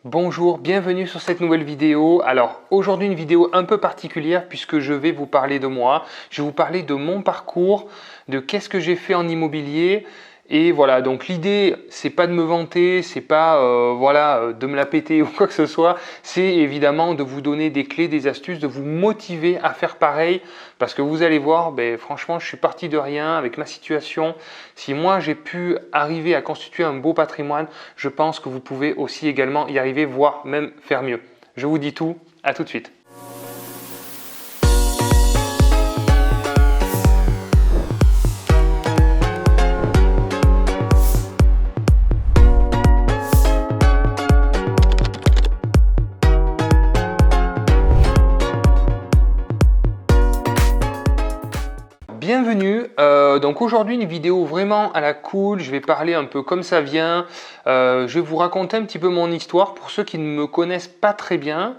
Bonjour, bienvenue sur cette nouvelle vidéo. Alors aujourd'hui une vidéo un peu particulière puisque je vais vous parler de moi. Je vais vous parler de mon parcours, de qu'est-ce que j'ai fait en immobilier. Et voilà, donc l'idée c'est pas de me vanter, c'est pas de me la péter ou quoi que ce soit. C'est évidemment de vous donner des clés, des astuces, de vous motiver à faire pareil. Parce que vous allez voir, franchement je suis parti de rien avec ma situation. Si moi j'ai pu arriver à constituer un beau patrimoine, je pense que vous pouvez aussi également y arriver, voire même faire mieux. Je vous dis tout, à tout de suite. Bienvenue, donc aujourd'hui une vidéo vraiment à la cool, je vais parler un peu comme ça vient, je vais vous raconter un petit peu mon histoire pour ceux qui ne me connaissent pas très bien,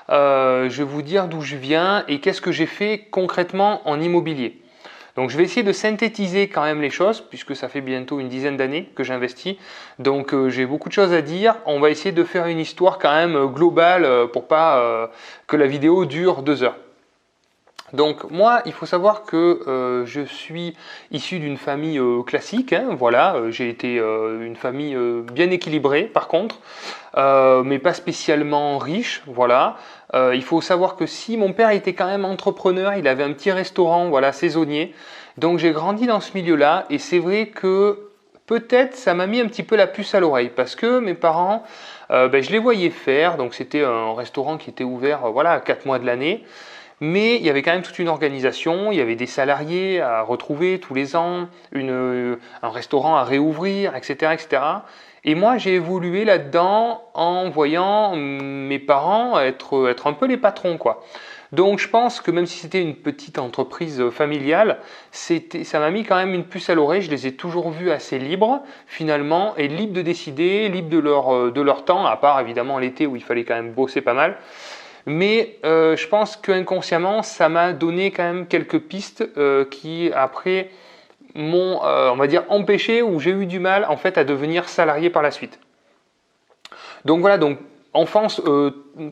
je vais vous dire d'où je viens et qu'est-ce que j'ai fait concrètement en immobilier. Donc je vais essayer de synthétiser quand même les choses puisque ça fait bientôt une dizaine d'années que j'investis, donc j'ai beaucoup de choses à dire. On va essayer de faire une histoire quand même globale pour pas que la vidéo dure 2 heures. Donc moi, il faut savoir que je suis issu d'une famille classique, hein, voilà, j'ai été une famille bien équilibrée par contre, mais pas spécialement riche, voilà. Il faut savoir que si mon père était quand même entrepreneur, il avait un petit restaurant, voilà, saisonnier, donc j'ai grandi dans ce milieu-là et c'est vrai que peut-être ça m'a mis un petit peu la puce à l'oreille parce que mes parents, je les voyais faire, donc c'était un restaurant qui était ouvert, voilà, 4 mois de l'année. Mais il y avait quand même toute une organisation, il y avait des salariés à retrouver tous les ans, un restaurant à réouvrir, etc., etc. Et moi, j'ai évolué là-dedans en voyant mes parents être un peu les patrons, quoi. Donc je pense que même si c'était une petite entreprise familiale, ça m'a mis quand même une puce à l'oreille. Je les ai toujours vus assez libres finalement, et libres de décider, libres de leur temps, à part évidemment l'été où il fallait quand même bosser pas mal. Mais je pense qu'inconsciemment, ça m'a donné quand même quelques pistes qui après m'ont, on va dire, empêché ou j'ai eu du mal en fait à devenir salarié par la suite. Donc voilà, donc enfance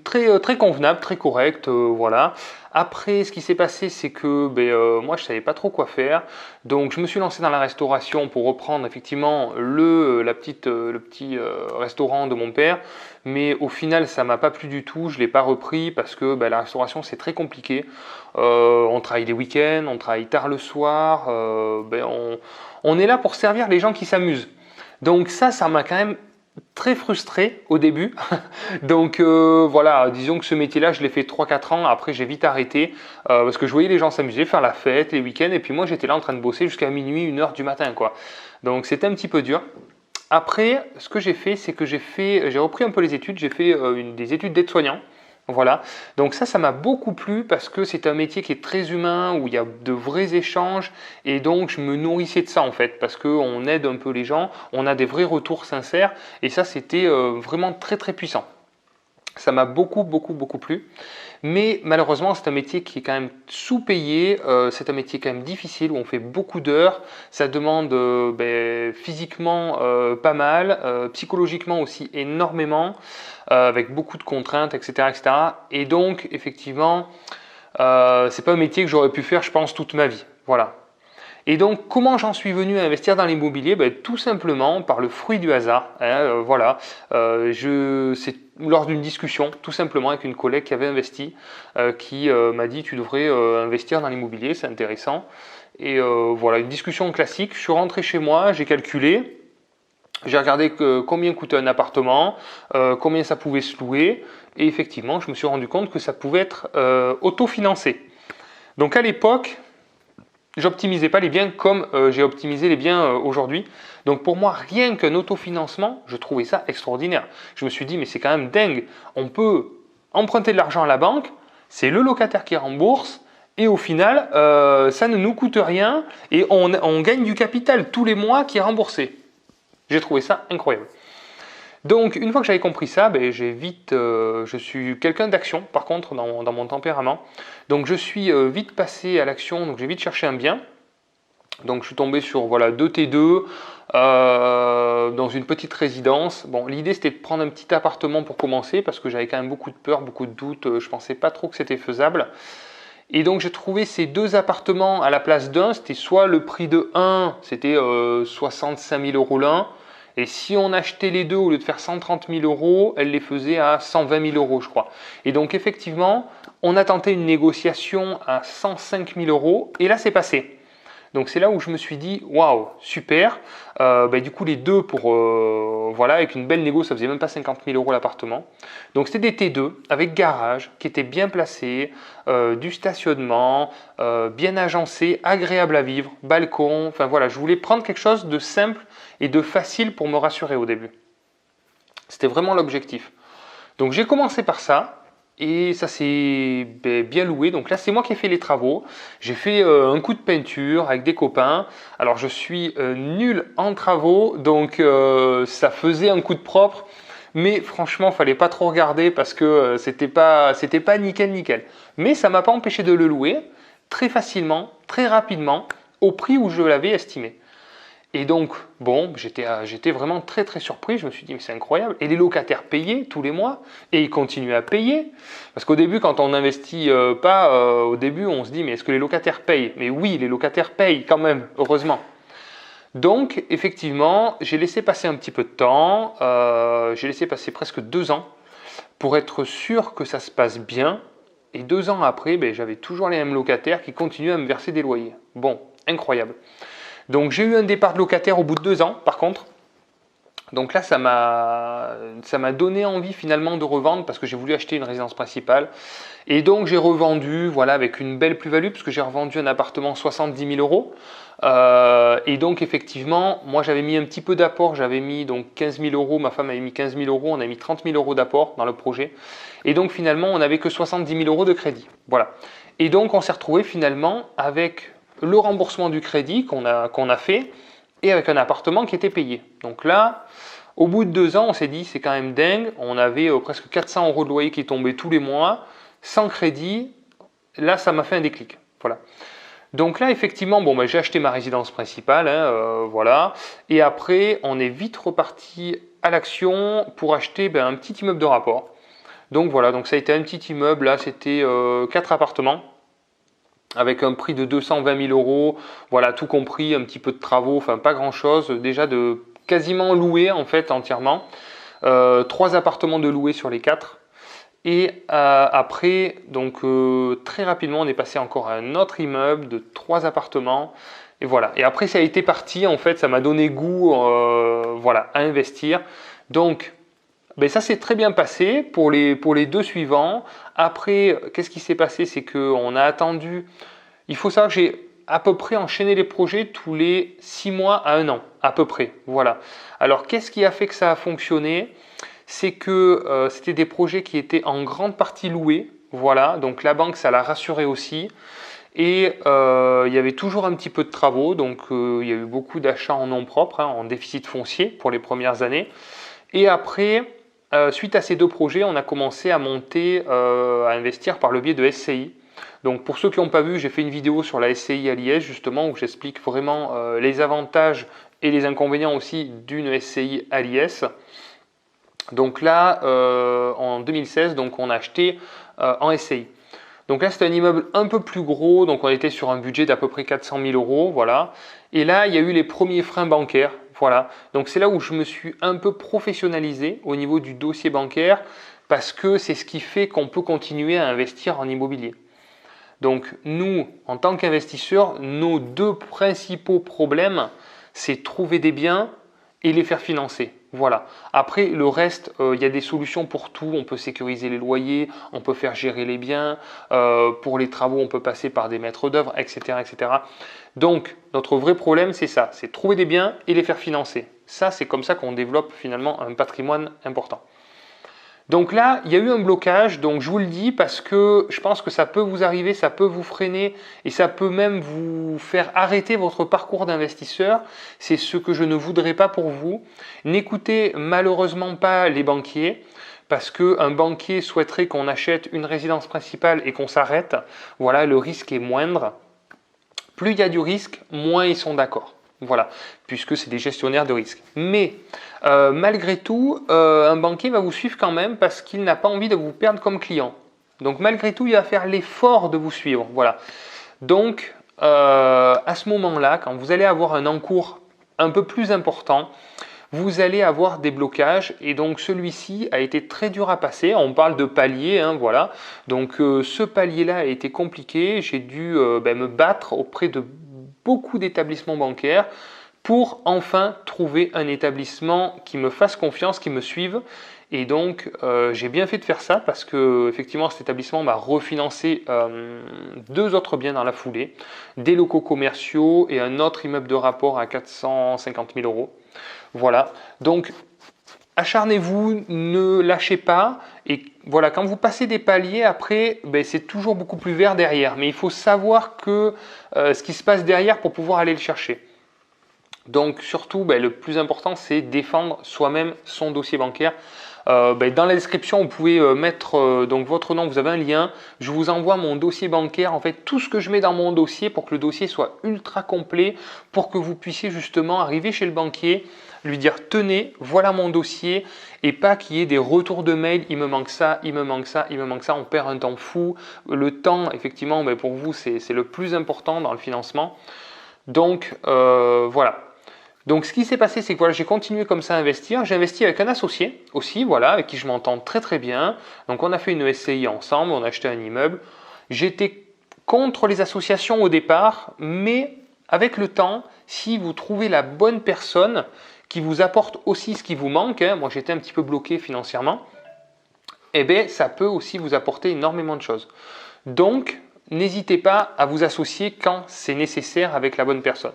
très convenable, très correcte, voilà. Après, ce qui s'est passé, c'est que moi, je savais pas trop quoi faire, donc je me suis lancé dans la restauration pour reprendre effectivement le petit restaurant de mon père, mais au final, ça m'a pas plu du tout, je l'ai pas repris parce que la restauration, c'est très compliqué. On travaille les week-ends, on travaille tard le soir, on est là pour servir les gens qui s'amusent. Donc ça m'a quand même très frustré au début. Donc voilà, disons que ce métier-là, je l'ai fait 3-4 ans. Après, j'ai vite arrêté parce que je voyais les gens s'amuser, faire la fête, les week-ends. Et puis moi, j'étais là en train de bosser jusqu'à minuit, 1 heure du matin, quoi. Donc c'était un petit peu dur. Après, ce que j'ai fait, c'est que j'ai repris un peu les études. J'ai fait des études d'aide-soignant. Voilà, donc ça m'a beaucoup plu parce que c'est un métier qui est très humain, où il y a de vrais échanges et donc je me nourrissais de ça en fait parce qu'on aide un peu les gens, on a des vrais retours sincères et ça c'était vraiment très puissant. Ça m'a beaucoup plu, mais malheureusement c'est un métier qui est quand même sous-payé, c'est un métier quand même difficile où on fait beaucoup d'heures, ça demande physiquement pas mal, psychologiquement aussi énormément, avec beaucoup de contraintes, etc. etc. Et donc effectivement, c'est pas un métier que j'aurais pu faire je pense toute ma vie, voilà. Et donc, comment j'en suis venu à investir dans l'immobilier? Tout simplement par le fruit du hasard. Hein, voilà. C'est lors d'une discussion, tout simplement avec une collègue qui avait investi, qui m'a dit tu devrais investir dans l'immobilier, c'est intéressant. Et voilà, une discussion classique. Je suis rentré chez moi, j'ai calculé, j'ai regardé combien coûtait un appartement, combien ça pouvait se louer, et effectivement, je me suis rendu compte que ça pouvait être autofinancé. Donc à l'époque, j'optimisais pas les biens comme j'ai optimisé les biens aujourd'hui. Donc pour moi, rien qu'un autofinancement, je trouvais ça extraordinaire. Je me suis dit, mais c'est quand même dingue. On peut emprunter de l'argent à la banque, c'est le locataire qui rembourse, et au final, ça ne nous coûte rien, et on gagne du capital tous les mois qui est remboursé. J'ai trouvé ça incroyable. Donc une fois que j'avais compris ça, je suis quelqu'un d'action par contre dans mon tempérament. Donc je suis vite passé à l'action, donc j'ai vite cherché un bien. Donc je suis tombé sur voilà, 2 T2 dans une petite résidence. Bon, l'idée c'était de prendre un petit appartement pour commencer parce que j'avais quand même beaucoup de peur, beaucoup de doutes. Je pensais pas trop que c'était faisable. Et donc j'ai trouvé ces 2 appartements à la place d'un. C'était soit le prix de un, c'était 65 000 € l'un. Et si on achetait les deux, au lieu de faire 130 000 €, elle les faisait à 120 000 € je crois. Et donc effectivement, on a tenté une négociation à 105 000 € et là c'est passé. Donc c'est là où je me suis dit, waouh, super. Du coup, les deux pour, voilà, avec une belle négo, ça faisait même pas 50 000 € l'appartement. Donc c'était des T2 avec garage qui étaient bien placés, du stationnement, bien agencé, agréable à vivre, balcon. Enfin voilà, je voulais prendre quelque chose de simple et de facile pour me rassurer au début. C'était vraiment l'objectif. Donc j'ai commencé par ça. Et ça s'est bien loué. Donc là, c'est moi qui ai fait les travaux. J'ai fait un coup de peinture avec des copains. Alors, je suis nul en travaux, donc ça faisait un coup de propre. Mais franchement, il fallait pas trop regarder parce que c'était pas nickel nickel. Mais ça m'a pas empêché de le louer très facilement, très rapidement, au prix où je l'avais estimé. Et donc, bon, j'étais vraiment très très surpris. Je me suis dit, mais c'est incroyable. Et les locataires payaient tous les mois et ils continuaient à payer. Parce qu'au début, quand on n'investit pas, au début, on se dit, mais est-ce que les locataires payent? Mais oui, les locataires payent quand même, heureusement. Donc, effectivement, j'ai laissé passer un petit peu de temps. J'ai laissé passer presque 2 ans pour être sûr que ça se passe bien. Et 2 ans après, j'avais toujours les mêmes locataires qui continuaient à me verser des loyers. Bon, incroyable. Donc j'ai eu un départ de locataire au bout de 2 ans par contre. Donc là ça m'a donné envie finalement de revendre parce que j'ai voulu acheter une résidence principale. Et donc j'ai revendu voilà, avec une belle plus-value parce que j'ai revendu un appartement 70 000 €. Et donc effectivement, moi j'avais mis un petit peu d'apport, j'avais mis donc 15 000 €, ma femme avait mis 15 000 €, on a mis 30 000 € d'apport dans le projet. Et donc finalement on n'avait que 70 000 € de crédit. Voilà. Et donc on s'est retrouvé finalement avec le remboursement du crédit qu'on a fait et avec un appartement qui était payé. Donc là, au bout de 2 ans, on s'est dit c'est quand même dingue. On avait presque 400 € de loyer qui tombaient tous les mois, sans crédit. Là, ça m'a fait un déclic. Voilà. Donc là, effectivement, j'ai acheté ma résidence principale, voilà. Et après, on est vite reparti à l'action pour acheter un petit immeuble de rapport. Donc voilà, donc ça a été un petit immeuble. Là, c'était 4 appartements avec un prix de 220 000 €, voilà, tout compris, un petit peu de travaux, enfin pas grand chose, déjà de quasiment loué en fait entièrement, 3 appartements de loués sur les 4, et après, donc très rapidement, on est passé encore à un autre immeuble de 3 appartements, et voilà, et après ça a été parti, en fait, ça m'a donné goût, voilà, à investir, donc ça s'est très bien passé pour les 2 suivants. Après, qu'est-ce qui s'est passé? C'est qu'on a attendu. Il faut savoir que j'ai à peu près enchaîné les projets tous les 6 mois à 1 an, à peu près. Voilà. Alors, qu'est-ce qui a fait que ça a fonctionné? C'est que c'était des projets qui étaient en grande partie loués. Voilà. Donc, la banque, ça l'a rassuré aussi. Et il y avait toujours un petit peu de travaux. Donc, il y a eu beaucoup d'achats en nom propre, en déficit foncier pour les premières années. Et après, suite à ces 2 projets, on a commencé à monter, à investir par le biais de SCI. Donc pour ceux qui n'ont pas vu, j'ai fait une vidéo sur la SCI à l'IS justement où j'explique vraiment les avantages et les inconvénients aussi d'une SCI à l'IS. Donc là, en 2016, donc on a acheté en SCI. Donc là, c'était un immeuble un peu plus gros, donc on était sur un budget d'à peu près 400 000 €, voilà. Et là, il y a eu les premiers freins bancaires, voilà. Donc c'est là où je me suis un peu professionnalisé au niveau du dossier bancaire, parce que c'est ce qui fait qu'on peut continuer à investir en immobilier. Donc nous, en tant qu'investisseurs, nos 2 principaux problèmes, c'est trouver des biens et les faire financer. Voilà. Après, le reste, il y a des solutions pour tout. On peut sécuriser les loyers, on peut faire gérer les biens. Pour les travaux, on peut passer par des maîtres d'œuvre, etc., etc. Donc, notre vrai problème, c'est ça. C'est trouver des biens et les faire financer. Ça, c'est comme ça qu'on développe finalement un patrimoine important. Donc là, il y a eu un blocage, donc je vous le dis parce que je pense que ça peut vous arriver, ça peut vous freiner et ça peut même vous faire arrêter votre parcours d'investisseur. C'est ce que je ne voudrais pas pour vous. N'écoutez malheureusement pas les banquiers parce qu'un banquier souhaiterait qu'on achète une résidence principale et qu'on s'arrête. Voilà, le risque est moindre. plus il y a du risque, moins ils sont d'accord. Voilà, puisque c'est des gestionnaires de risque. Mais malgré tout, un banquier va vous suivre quand même parce qu'il n'a pas envie de vous perdre comme client. Donc malgré tout, il va faire l'effort de vous suivre. Voilà. Donc à ce moment-là, quand vous allez avoir un encours un peu plus important, vous allez avoir des blocages et donc celui-ci a été très dur à passer. On parle de palier, hein, voilà. Donc ce palier-là a été compliqué. J'ai dû me battre auprès de beaucoup d'établissements bancaires pour enfin trouver un établissement qui me fasse confiance, qui me suive. Et donc j'ai bien fait de faire ça parce que effectivement cet établissement m'a refinancé 2 autres biens dans la foulée, des locaux commerciaux et un autre immeuble de rapport à 450 000 euros. Voilà, donc acharnez-vous, ne lâchez pas. Et voilà, quand vous passez des paliers, après, c'est toujours beaucoup plus vert derrière. Mais il faut savoir que ce qui se passe derrière pour pouvoir aller le chercher. Donc surtout, le plus important, c'est défendre soi-même son dossier bancaire. Dans la description, vous pouvez mettre donc votre nom, vous avez un lien. Je vous envoie mon dossier bancaire, en fait tout ce que je mets dans mon dossier pour que le dossier soit ultra complet, pour que vous puissiez justement arriver chez le banquier, lui dire tenez, voilà mon dossier, et pas qu'il y ait des retours de mail, il me manque ça, il me manque ça, il me manque ça, on perd un temps fou. Le temps, effectivement, pour vous, c'est le plus important dans le financement. Donc voilà. Donc ce qui s'est passé, c'est que voilà, j'ai continué comme ça à investir. J'ai investi avec un associé aussi, voilà, avec qui je m'entends très très bien. Donc on a fait une SCI ensemble, on a acheté un immeuble. J'étais contre les associations au départ, mais avec le temps, si vous trouvez la bonne personne qui vous apporte aussi ce qui vous manque, hein, moi j'étais un petit peu bloqué financièrement, ça peut aussi vous apporter énormément de choses. Donc n'hésitez pas à vous associer quand c'est nécessaire avec la bonne personne.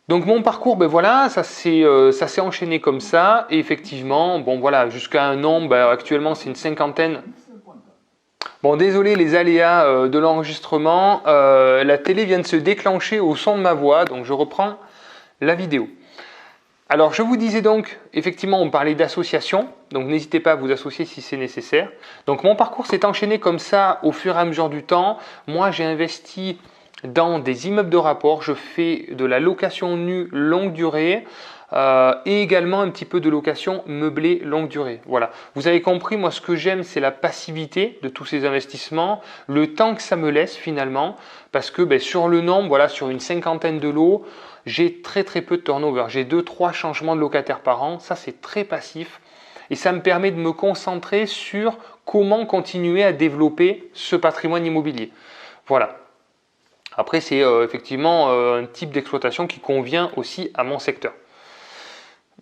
Donc mon parcours, voilà, ça s'est enchaîné comme ça, et effectivement, voilà, jusqu'à un an, actuellement c'est une 50aine. Bon, désolé les aléas de l'enregistrement, la télé vient de se déclencher au son de ma voix, donc je reprends la vidéo. Alors je vous disais donc, effectivement on parlait d'association, donc n'hésitez pas à vous associer si c'est nécessaire. Donc mon parcours s'est enchaîné comme ça au fur et à mesure du temps. Moi j'ai investi dans des immeubles de rapport, je fais de la location nue longue durée et également un petit peu de location meublée longue durée. Voilà, vous avez compris, moi ce que j'aime c'est la passivité de tous ces investissements, le temps que ça me laisse finalement, parce que sur le nombre, voilà, sur une 50aine de lots, j'ai très peu de turnover, j'ai 2-3 changements de locataires par an, ça c'est très passif et ça me permet de me concentrer sur comment continuer à développer ce patrimoine immobilier. Voilà. Après, c'est effectivement un type d'exploitation qui convient aussi à mon secteur.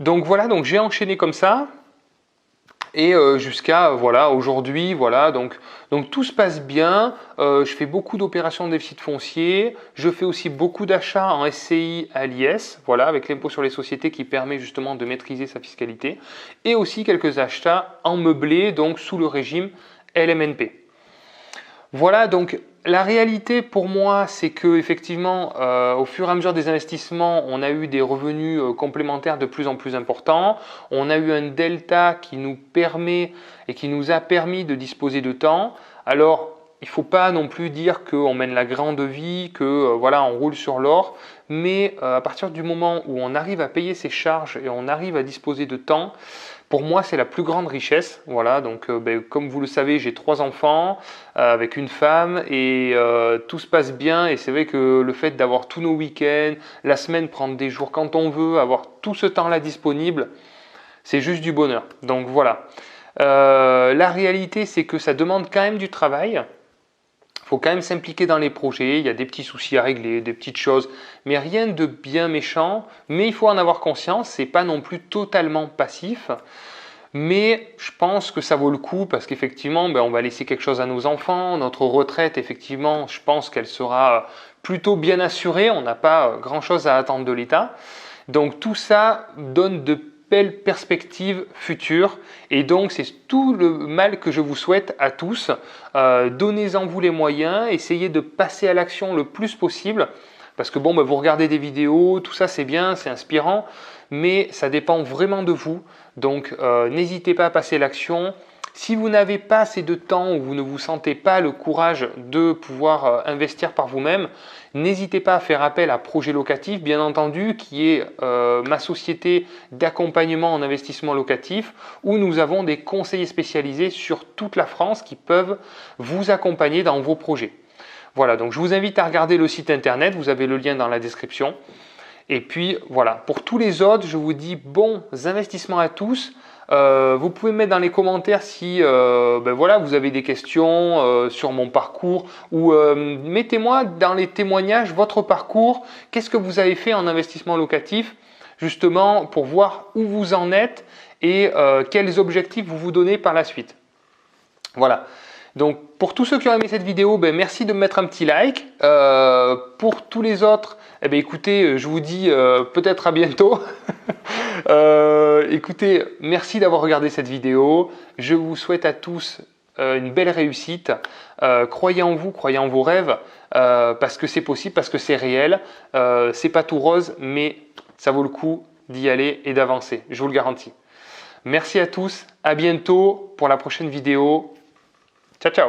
Donc voilà, donc j'ai enchaîné comme ça et jusqu'à voilà, aujourd'hui, voilà, donc tout se passe bien. Je fais beaucoup d'opérations de déficit foncier, je fais aussi beaucoup d'achats en SCI à l'IS, voilà, avec l'impôt sur les sociétés qui permet justement de maîtriser sa fiscalité, et aussi quelques achats en meublé, donc sous le régime LMNP. Voilà, donc la réalité pour moi, c'est que effectivement, au fur et à mesure des investissements, on a eu des revenus complémentaires de plus en plus importants. On a eu un delta qui nous permet et qui nous a permis de disposer de temps. Alors, il ne faut pas non plus dire qu'on mène la grande vie, que voilà, on roule sur l'or. Mais à partir du moment où on arrive à payer ses charges et on arrive à disposer de temps, pour moi, c'est la plus grande richesse. Voilà, donc comme vous le savez, j'ai 3 enfants avec une femme et tout se passe bien. Et c'est vrai que le fait d'avoir tous nos week-ends, la semaine, prendre des jours quand on veut, avoir tout ce temps-là disponible, c'est juste du bonheur. Donc voilà. La réalité, c'est que ça demande quand même du travail. Il faut quand même s'impliquer dans les projets, il y a des petits soucis à régler, des petites choses, mais rien de bien méchant. Mais il faut en avoir conscience, c'est pas non plus totalement passif. Mais je pense que ça vaut le coup parce qu'effectivement, on va laisser quelque chose à nos enfants. Notre retraite, effectivement, je pense qu'elle sera plutôt bien assurée. On n'a pas grand-chose à attendre de l'État. Donc tout ça donne de belle perspective future et donc c'est tout le mal que je vous souhaite à tous. Donnez-en vous les moyens, essayez de passer à l'action le plus possible parce que vous regardez des vidéos, tout ça c'est bien, c'est inspirant, mais ça dépend vraiment de vous. Donc n'hésitez pas à passer à l'action. Si vous n'avez pas assez de temps ou vous ne vous sentez pas le courage de pouvoir investir par vous-même, n'hésitez pas à faire appel à Projet Locatif, bien entendu, qui est ma société d'accompagnement en investissement locatif, où nous avons des conseillers spécialisés sur toute la France qui peuvent vous accompagner dans vos projets. Voilà, donc je vous invite à regarder le site internet, vous avez le lien dans la description. Et puis voilà, pour tous les autres, je vous dis bons investissements à tous. Vous pouvez mettre dans les commentaires si voilà, vous avez des questions sur mon parcours ou mettez-moi dans les témoignages votre parcours. Qu'est-ce que vous avez fait en investissement locatif justement pour voir où vous en êtes et quels objectifs vous vous donnez par la suite. Voilà. Donc pour tous ceux qui ont aimé cette vidéo, merci de me mettre un petit like. Pour tous les autres, écoutez, je vous dis peut-être à bientôt. Écoutez, merci d'avoir regardé cette vidéo. Je vous souhaite à tous une belle réussite. Croyez en vous, croyez en vos rêves, parce que c'est possible, parce que c'est réel. C'est pas tout rose, mais ça vaut le coup d'y aller et d'avancer. Je vous le garantis. Merci à tous. À bientôt pour la prochaine vidéo. Ciao, ciao!